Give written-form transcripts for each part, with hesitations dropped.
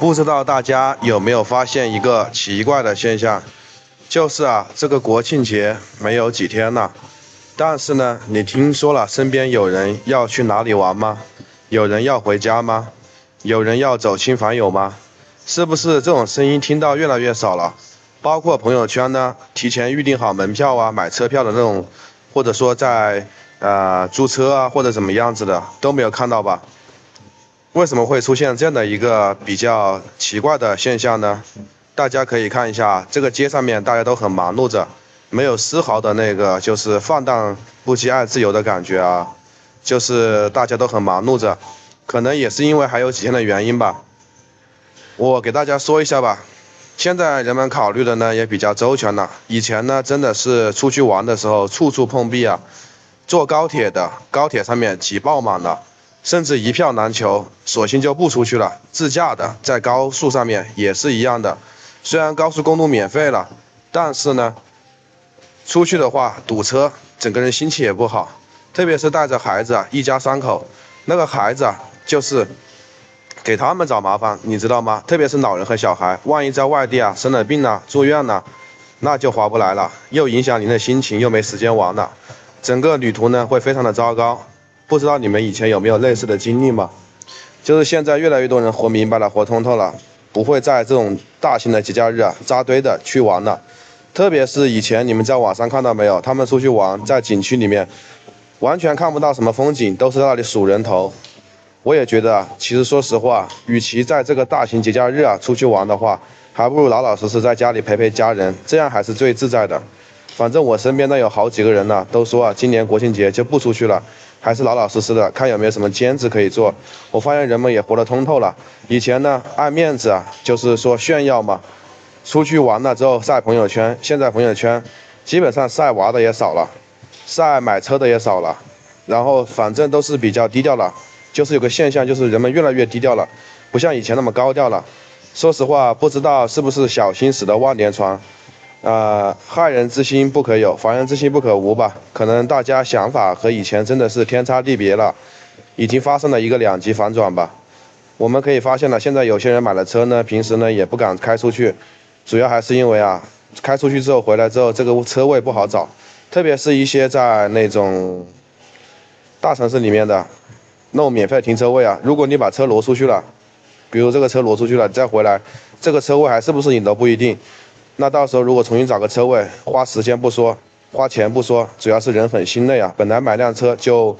不知道大家有没有发现一个奇怪的现象，就是这个国庆节没有几天了，但是呢，你听说了身边有人要去哪里玩吗？有人要回家吗？有人要走亲访友吗？是不是这种声音听到越来越少了？包括朋友圈呢，提前预定好门票买车票的那种，或者说在租车或者怎么样子的都没有看到吧？为什么会出现这样的一个比较奇怪的现象呢？大家可以看一下这个街上面，大家都很忙碌着，没有丝毫的那个就是放荡不羁爱自由的感觉就是大家都很忙碌着，可能也是因为还有几天的原因吧。我给大家说一下吧，现在人们考虑的呢也比较周全了，以前呢真的是出去玩的时候处处碰壁坐高铁的高铁上面挤爆满了。甚至一票难求，索性就不出去了。自驾的在高速上面也是一样的，虽然高速公路免费了，但是呢，出去的话堵车，整个人心情也不好。特别是带着孩子一家三口，那个孩子就是给他们找麻烦，你知道吗？特别是老人和小孩，万一在外地生了病住院了，那就划不来了，又影响您的心情，又没时间玩了，整个旅途呢会非常的糟糕。不知道你们以前有没有类似的经历吗？就是现在越来越多人活明白了，活通透了，不会在这种大型的节假日扎堆的去玩了。特别是以前你们在网上看到没有，他们出去玩，在景区里面完全看不到什么风景，都是在那里数人头。我也觉得其实说实话，与其在这个大型节假日出去玩的话，还不如老老实实在家里陪陪家人，这样还是最自在的。反正我身边呢有好几个人都说今年国庆节就不出去了，还是老老实实的看有没有什么兼职可以做。我发现人们也活得通透了，以前呢爱面子就是说炫耀嘛，出去玩了之后晒朋友圈，现在朋友圈基本上晒娃的也少了，晒买车的也少了，然后反正都是比较低调了。就是有个现象，就是人们越来越低调了，不像以前那么高调了。说实话，不知道是不是小心驶得万年船。害人之心不可有，防人之心不可无吧。可能大家想法和以前真的是天差地别了，已经发生了一个两极反转吧。我们可以发现了，现在有些人买了车呢，平时呢也不敢开出去，主要还是因为开出去之后回来之后，这个车位不好找，特别是一些在那种大城市里面的那种免费停车位如果你把车挪出去了，比如这个车挪出去了，再回来，这个车位还是不是你都不一定。那到时候如果重新找个车位，花时间不说，花钱不说，主要是人很心累本来买辆车就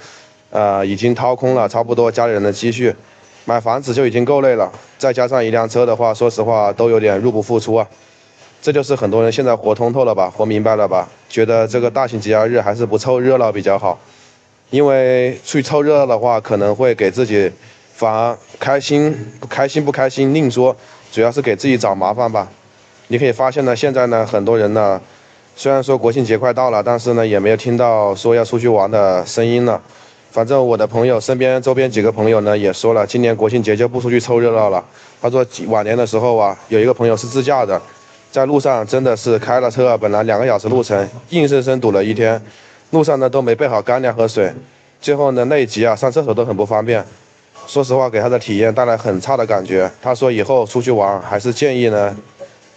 已经掏空了差不多家里人的积蓄，买房子就已经够累了，再加上一辆车的话，说实话都有点入不敷出这就是很多人现在活通透了吧，活明白了吧，觉得这个大型节假日还是不凑热闹比较好。因为去凑热闹的话，可能会给自己反而开心不开心另说，主要是给自己找麻烦吧。你可以发现呢，现在呢，很多人呢，虽然说国庆节快到了，但是呢，也没有听到说要出去玩的声音了。反正我的朋友身边周边几个朋友呢，也说了，今年国庆节就不出去凑热闹了。他说晚年的时候有一个朋友是自驾的，在路上真的是开了车本来2个小时路程，硬生生堵了一天，路上呢都没备好干粮和水，最后呢那一集上厕所都很不方便。说实话，给他的体验带来很差的感觉。他说以后出去玩还是建议呢，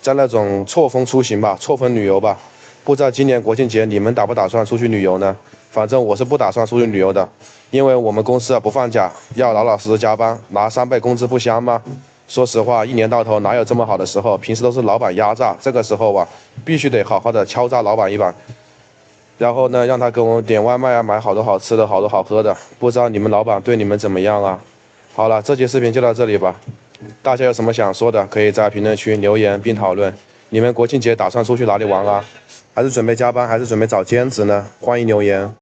在那种错峰出行吧，错峰旅游吧。不知道今年国庆节你们打不打算出去旅游呢？反正我是不打算出去旅游的，因为我们公司不放假，要老老实实加班，拿3倍工资不香吗？说实话，一年到头哪有这么好的时候？平时都是老板压榨，这个时候必须得好好的敲诈老板一把，然后呢，让他给我点外卖买好多好吃的，好多好喝的。不知道你们老板对你们怎么样好了，这期视频就到这里吧。大家有什么想说的，可以在评论区留言并讨论。你们国庆节打算出去哪里玩还是准备加班，还是准备找兼职呢？欢迎留言。